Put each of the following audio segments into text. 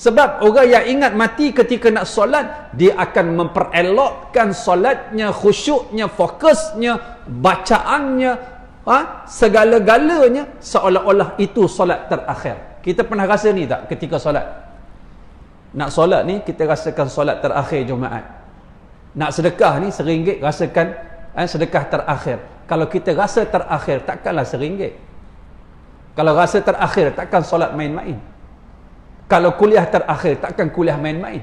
Sebab orang yang ingat mati ketika nak solat, dia akan memperelokkan solatnya, khusyuknya, fokusnya, bacaannya, segala-galanya seolah-olah itu solat terakhir. Kita pernah rasa ni tak ketika solat? Nak solat ni kita rasakan solat terakhir Jumaat. Nak sedekah ni RM1 rasakan sedekah terakhir. Kalau kita rasa terakhir, takkanlah RM1. Kalau rasa terakhir, takkan solat main-main. Kalau kuliah terakhir, takkan kuliah main-main.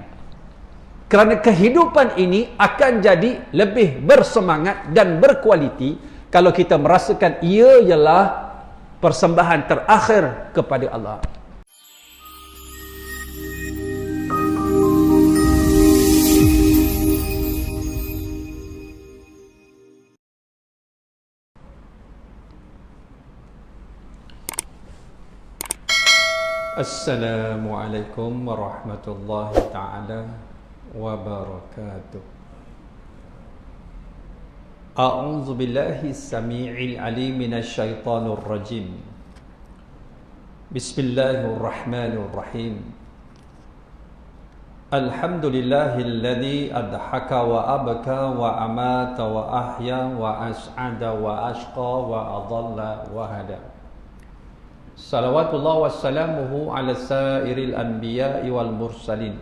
Kerana kehidupan ini akan jadi lebih bersemangat dan berkualiti kalau kita merasakan ia ialah persembahan terakhir kepada Allah. Assalamualaikum warahmatullahi ta'ala wabarakatuh. A'udzu billahi samii'il 'aliim minasy syaithaanir rajiim. Bismillahirrahmanirrahim. Alhamdulillahilladzi adhaka wa abka wa amata wa ahya wa as'ada wa ashqa wa adalla wa hada. Salawatullah wassalamuhu ala sairil anbiya'i wal mursalin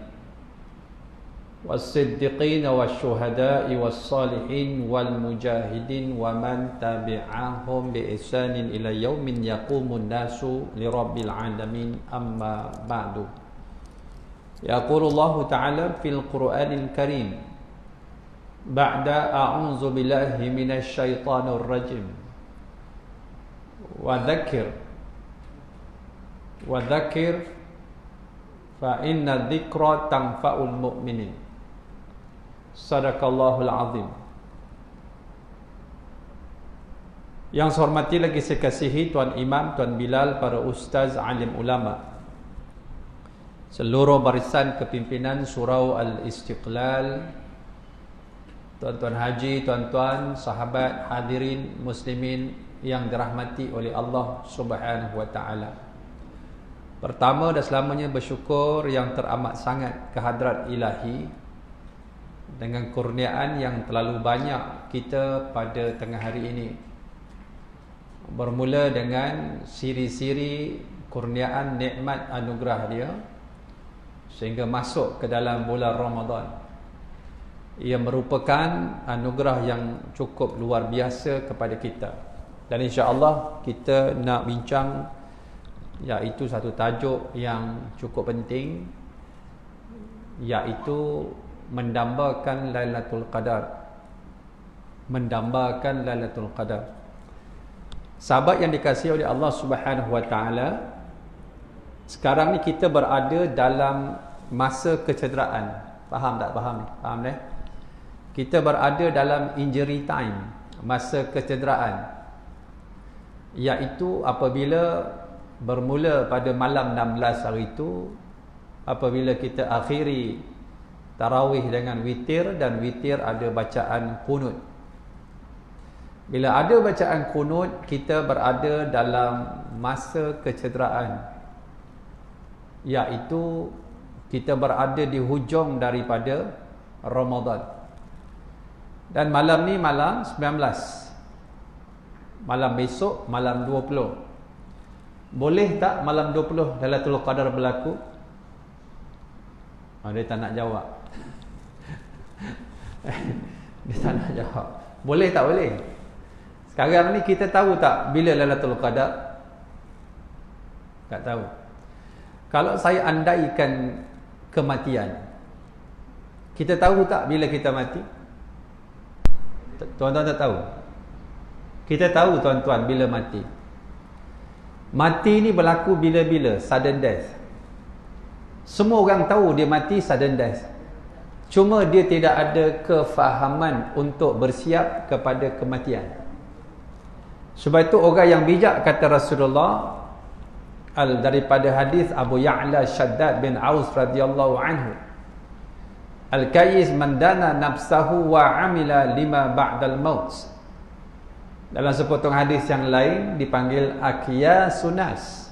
was-siddiqin wasyuhada'i was-salihin wal mujahidin wa man tabi'ahum bi ihsanin ila yaumin yaqumun nasu li rabbil alamin, amma ba'du. Yaqulullahu ta'ala fil Qur'anil Karim ba'da a'udzu billahi minasy syaithanir rajim wa dzakir fa inna dzikra tanfa'ul mu'minin. Sadaqallahul azim. Yang saya hormati lagi saya kasihi Tuan Imam, Tuan Bilal, para ustaz, alim ulama, seluruh barisan kepimpinan Surau Al-Istiqlal, tuan-tuan haji, tuan-tuan, sahabat, hadirin muslimin yang dirahmati oleh Allah Subhanahu wa taala. Pertama dan selamanya bersyukur yang teramat sangat kehadrat ilahi dengan kurniaan yang terlalu banyak kita pada tengah hari ini. Bermula dengan siri-siri kurniaan nikmat anugerah dia sehingga masuk ke dalam bulan Ramadan. Ia merupakan anugerah yang cukup luar biasa kepada kita. Dan insya-Allah kita nak bincang iaitu satu tajuk yang cukup penting, iaitu mendambakan Lailatul Qadar. Mendambakan Lailatul Qadar. Sahabat yang dikasihi oleh Allah Subhanahu wa taala, sekarang ni kita berada dalam masa kecederaan. Faham tak? Faham ni? Faham dah? Kita berada dalam injury time, masa kecederaan, iaitu apabila bermula pada malam 16 hari itu, apabila kita akhiri tarawih dengan witir, dan witir ada bacaan kunut. Bila ada bacaan kunut, kita berada dalam masa kecederaan, iaitu kita berada di hujung daripada Ramadan. Dan malam ni malam 19, malam besok malam 20. Boleh tak malam 20 Lailatul Qadar berlaku? Dia tak nak jawab. Dia tak nak jawab. Boleh tak boleh? Sekarang ni kita tahu tak bila Lailatul Qadar? Tak tahu. Kalau saya andaikan kematian, kita tahu tak bila kita mati? Tuan-tuan tak tahu? Kita tahu tuan-tuan bila mati. Mati ni berlaku bila-bila, sudden death. Semua orang tahu dia mati sudden death. Cuma dia tidak ada kefahaman untuk bersiap kepada kematian. Sebab itu orang yang bijak, kata Rasulullah daripada hadis Abu Ya'la Shaddad bin Aus radhiyallahu anhu, Al-Kayyis man dana nafsahu wa amila lima ba'dal maut. Dalam sepotong hadis yang lain dipanggil Aqyasun nas.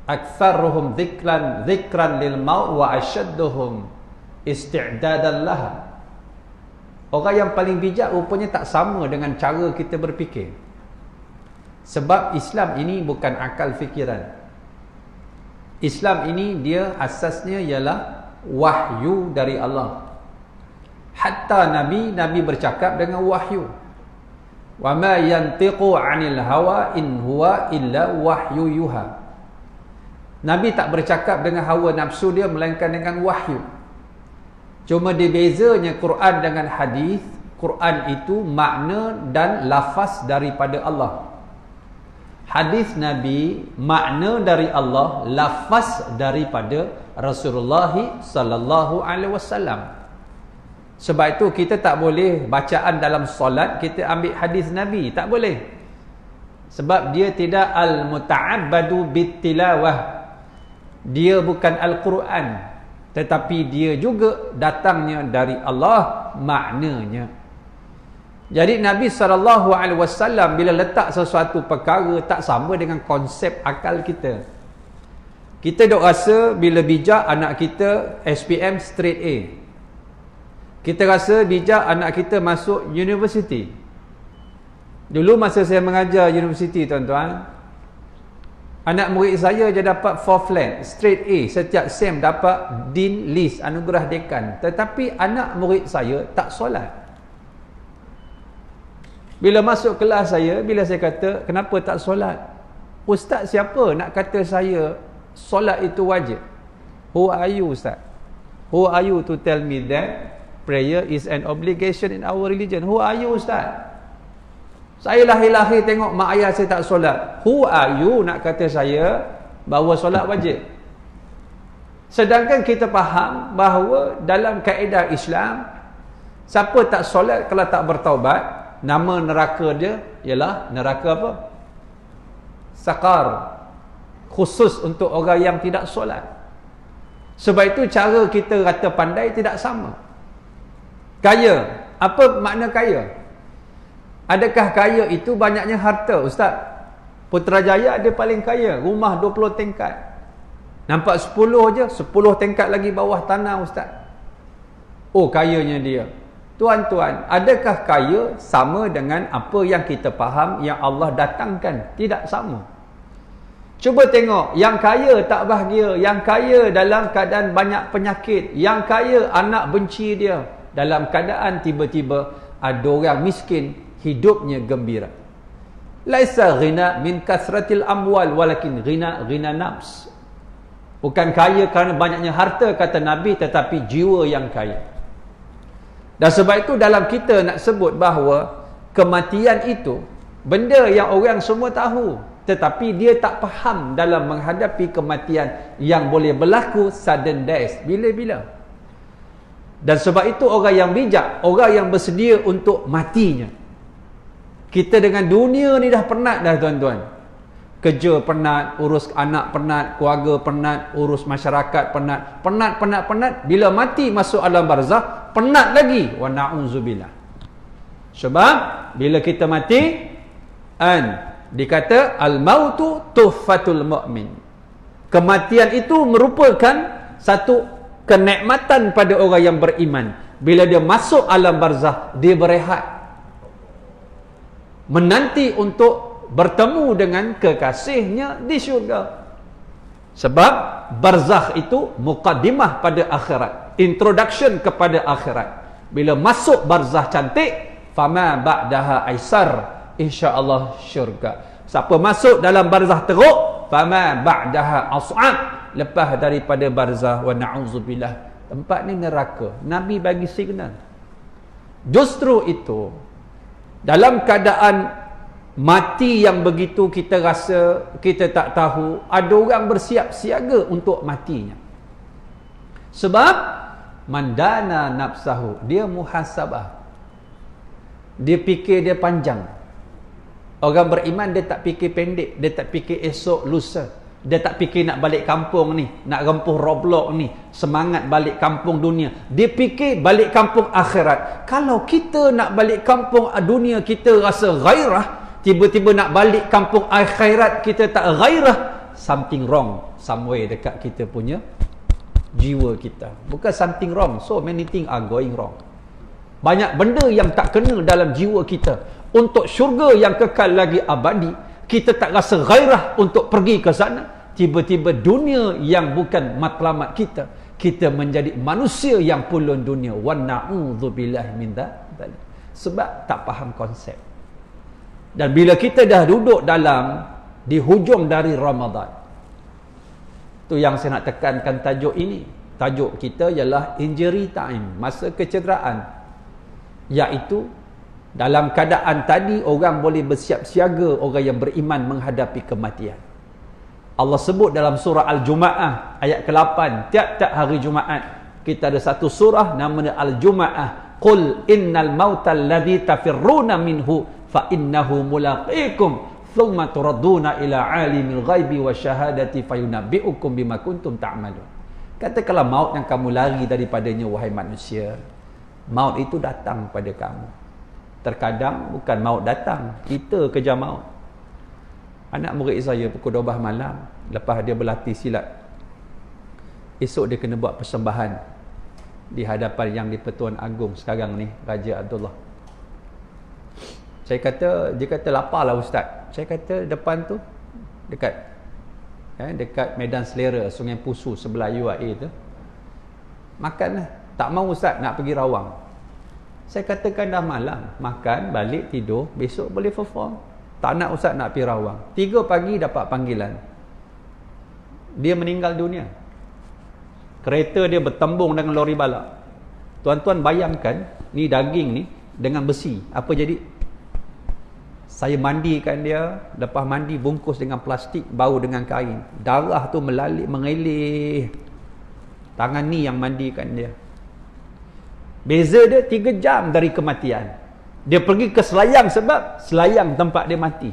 aktsaruhum dzikran lil maut wa ashadduhum isti'dadan laha. Orang yang paling bijak rupanya tak sama dengan cara kita berfikir. Sebab Islam ini bukan akal fikiran. Islam ini dia asasnya ialah wahyu dari Allah. Hatta Nabi bercakap dengan wahyu. Wa ma yantiqu 'anil hawa in huwa illa wahyu yuha. Nabi tak bercakap dengan hawa nafsu dia, melainkan dengan wahyu. Cuma dia bezanya Quran dengan hadis. Quran itu makna dan lafaz daripada Allah. Hadis Nabi makna dari Allah, lafaz daripada Rasulullah sallallahu alaihi wasallam. Sebab itu kita tak boleh bacaan dalam solat kita ambil hadis Nabi, tak boleh. Sebab dia tidak al-muta'abbadu bittilawah. Dia bukan Al-Quran, tetapi dia juga datangnya dari Allah maknanya. Jadi Nabi SAW bila letak sesuatu perkara tak sama dengan konsep akal kita. Kita dok rasa bila bijak anak kita SPM straight A. Kita rasa bijak anak kita masuk universiti. Dulu masa saya mengajar universiti, tuan-tuan, anak murid saya je dapat 4 flat straight A. Setiap sem dapat dean list, anugerah dekan. Tetapi anak murid saya tak solat. Bila masuk kelas saya, bila saya kata, kenapa tak solat? Ustaz siapa nak kata saya solat itu wajib? Who are you, Ustaz? Who are you to tell me that prayer is an obligation in our religion? Who are you, Ustaz? Saya lahir-lahir tengok mak ayah saya tak solat. Who are you nak kata saya bahawa solat wajib? Sedangkan kita faham bahawa dalam kaedah Islam, siapa tak solat kalau tak bertaubat, nama neraka dia ialah neraka apa? Saqar. Khusus untuk orang yang tidak solat. Sebab itu cara kita rata pandai tidak sama. Kaya. Apa makna kaya? Adakah kaya itu banyaknya harta? Ustaz, Putrajaya dia paling kaya. Rumah 20 tingkat. Nampak 10 je, 10 tingkat lagi bawah tanah, Ustaz. Oh, kayanya dia. Tuan-tuan, adakah kaya sama dengan apa yang kita faham yang Allah datangkan? Tidak sama. Cuba tengok, yang kaya tak bahagia, yang kaya dalam keadaan banyak penyakit, yang kaya anak benci dia, dalam keadaan tiba-tiba ada orang miskin hidupnya gembira. Laisa ghina min kasratil amwal walakin ghina nafs. Bukan kaya kerana banyaknya harta kata Nabi, tetapi jiwa yang kaya. Dan sebab itu dalam kita nak sebut bahawa kematian itu benda yang orang semua tahu, tetapi dia tak faham dalam menghadapi kematian yang boleh berlaku sudden death bila-bila. Dan sebab itu orang yang bijak, orang yang bersedia untuk matinya. Kita dengan dunia ni dah penat dah, tuan-tuan. Kerja penat, urus anak penat, keluarga penat, urus masyarakat penat. Penat. Bila mati masuk alam barzakh, penat lagi. Wa na'udzubillah. Sebab bila kita mati, dikata al-mautu tuhfatul mu'min. Kematian itu merupakan satu kenikmatan pada orang yang beriman. Bila dia masuk alam barzakh, dia berehat, menanti untuk bertemu dengan kekasihnya di syurga. Sebab barzakh itu muqaddimah pada akhirat, introduction kepada akhirat. Bila masuk barzakh cantik, fama ba'daha aisar, insya-Allah syurga. Siapa masuk dalam barzakh teruk, fama ba'daha as'ab, lepas daripada barzakh, wa na'udzubillah, tempat ni neraka. Nabi bagi signal. Justru itu, dalam keadaan mati yang begitu kita rasa, kita tak tahu, ada orang bersiap siaga untuk matinya. Sebab mandana nafsahu, dia muhasabah. Dia fikir dia panjang. Orang beriman dia tak fikir pendek, dia tak fikir esok lusa. Dia tak fikir nak balik kampung ni, nak rempuh Roblox ni, semangat balik kampung dunia. Dia fikir balik kampung akhirat. Kalau kita nak balik kampung dunia kita rasa gairah, tiba-tiba nak balik kampung akhirat kita tak gairah, something wrong somewhere dekat kita punya jiwa kita. Bukan something wrong, so many things are going wrong. Banyak benda yang tak kena dalam jiwa kita. Untuk syurga yang kekal lagi abadi, kita tak rasa gairah untuk pergi ke sana. Tiba-tiba dunia yang bukan matlamat kita, kita menjadi manusia yang pulun dunia. Wa na'udzubillahi min dzalik. Sebab tak faham konsep. Dan bila kita dah duduk di hujung dari Ramadan, tu yang saya nak tekankan tajuk ini. Tajuk kita ialah injury time, masa kecederaan. Iaitu dalam keadaan tadi orang boleh bersiap siaga, orang yang beriman menghadapi kematian. Allah sebut dalam surah Al-Jumu'ah ayat ke-8, tiap-tiap hari Jumaat kita ada satu surah namanya Al-Jumu'ah. Qul innal mautal ladzi tafirruna minhu fa innahu mulaqikum thumma turadduna ila alimil ghaibi wasyahadati fayunabbi'ukum bima kuntum ta'malun. Katakanlah maut yang kamu lari daripadanya wahai manusia, maut itu datang pada kamu. Terkadang bukan maut datang, kita kejar maut. Anak murid saya pukul 12 malam, lepas dia berlatih silat, esok dia kena buat persembahan di hadapan Yang di-Pertuan Agong sekarang ni, Raja Abdullah. Dia kata lapar lah ustaz. Saya kata depan tu dekat Medan Selera, Sungai Pusu sebelah UIA tu, makan lah. Tak mau ustaz, nak pergi Rawang. Saya katakan dah malam, makan, balik, tidur, besok boleh perform. Tak nak ustaz, nak pergi Rawang. 3 pagi dapat panggilan, dia meninggal dunia. Kereta dia bertembung dengan lori balap. Tuan-tuan bayangkan, ni daging ni dengan besi, apa jadi? Saya mandikan dia, lepas mandi bungkus dengan plastik, bau dengan kain. Darah tu mengalir. Tangan ni yang mandikan dia. Beza dia 3 jam dari kematian. Dia pergi ke Selayang sebab Selayang tempat dia mati.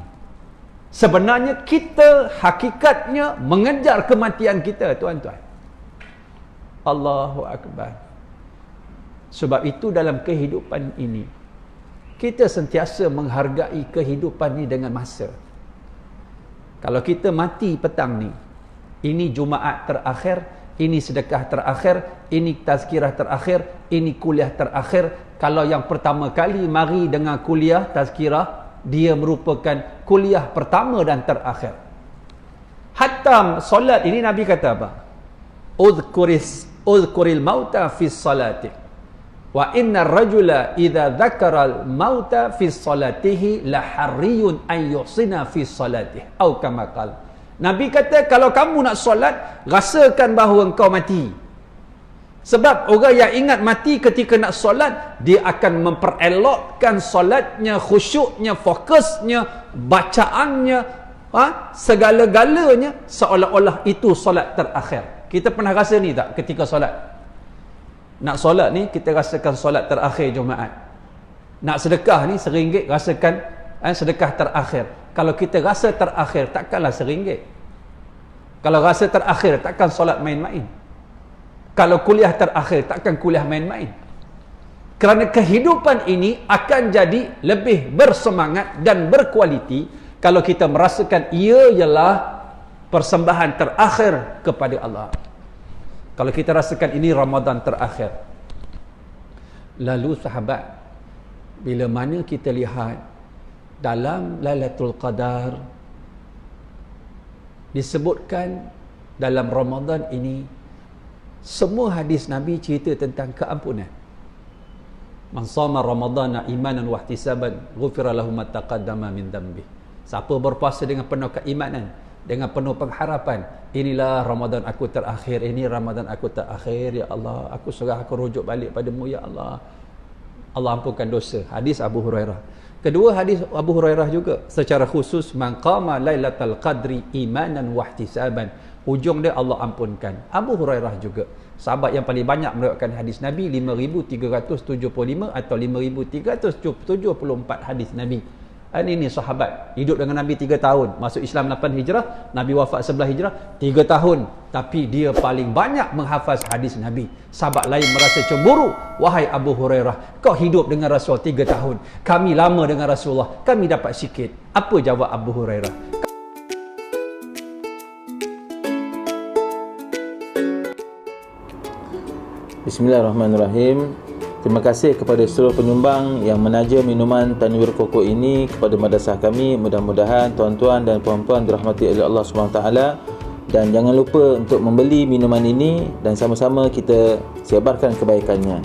Sebenarnya kita hakikatnya mengejar kematian kita, tuan-tuan. Allahu Akbar. Sebab itu dalam kehidupan ini, kita sentiasa menghargai kehidupan ni dengan masa. Kalau kita mati petang ni, ini Jumaat terakhir, ini sedekah terakhir, ini tazkirah terakhir, ini kuliah terakhir. Kalau yang pertama kali mari dengan kuliah tazkirah, dia merupakan kuliah pertama dan terakhir. Hatta solat ini Nabi kata apa? Udhkuril mauta fi salati. Wa inna rajula idza dzakara al-mauta fi salatihi la harriyun an yuhsina fi salatihi. Atau kama qala. Nabi kata kalau kamu nak solat, rasakan bahawa engkau mati. Sebab orang yang ingat mati ketika nak solat, dia akan memperelokkan solatnya, khusyuknya, fokusnya, bacaannya, segala-galanya seolah-olah itu solat terakhir. Kita pernah rasa ni tak ketika solat? Nak solat ni kita rasakan solat terakhir Jumaat. Nak sedekah ni RM1 rasakan sedekah terakhir. Kalau kita rasa terakhir, takkanlah RM1. Kalau rasa terakhir, takkan solat main-main. Kalau kuliah terakhir, takkan kuliah main-main. Kerana kehidupan ini akan jadi lebih bersemangat dan berkualiti kalau kita merasakan ia ialah persembahan terakhir kepada Allah. Kalau kita rasakan ini Ramadan terakhir. Lalu sahabat, bila mana kita lihat dalam Lailatul Qadar disebutkan dalam Ramadan ini, semua hadis Nabi cerita tentang keampunan. Man shama Ramadana imanan wa ihtisaban ghufira lahu ma taqaddama min dhanbi. Siapa berpuasa dengan penuh keimanan, dengan penuh pengharapan, inilah Ramadan aku terakhir, ini Ramadan aku terakhir, ya Allah, aku serah, aku rujuk balik padamu, ya Allah, Allah ampunkan dosa. Hadis Abu Hurairah. Kedua hadis Abu Hurairah juga secara khusus, man qama lailatal qadri imanan wa ihtisaban, ujung dia Allah ampunkan. Abu Hurairah juga sahabat yang paling banyak meriwayatkan hadis Nabi, 5375 atau 5374 hadis Nabi. Ini sahabat hidup dengan Nabi 3 tahun, masuk Islam 8 Hijrah, Nabi wafat 11 Hijrah, 3 tahun, tapi dia paling banyak menghafaz hadis Nabi. Sahabat lain merasa cemburu, wahai Abu Hurairah, kau hidup dengan Rasul 3 tahun, kami lama dengan Rasulullah, kami dapat sikit. Apa jawab Abu Hurairah? Bismillahirrahmanirrahim. Terima kasih kepada seluruh penyumbang yang menaja minuman Tanwir Koko ini kepada madrasah kami. Mudah-mudahan tuan-tuan dan puan-puan dirahmati oleh Allah SWT. Dan jangan lupa untuk membeli minuman ini dan sama-sama kita sebarkan kebaikannya.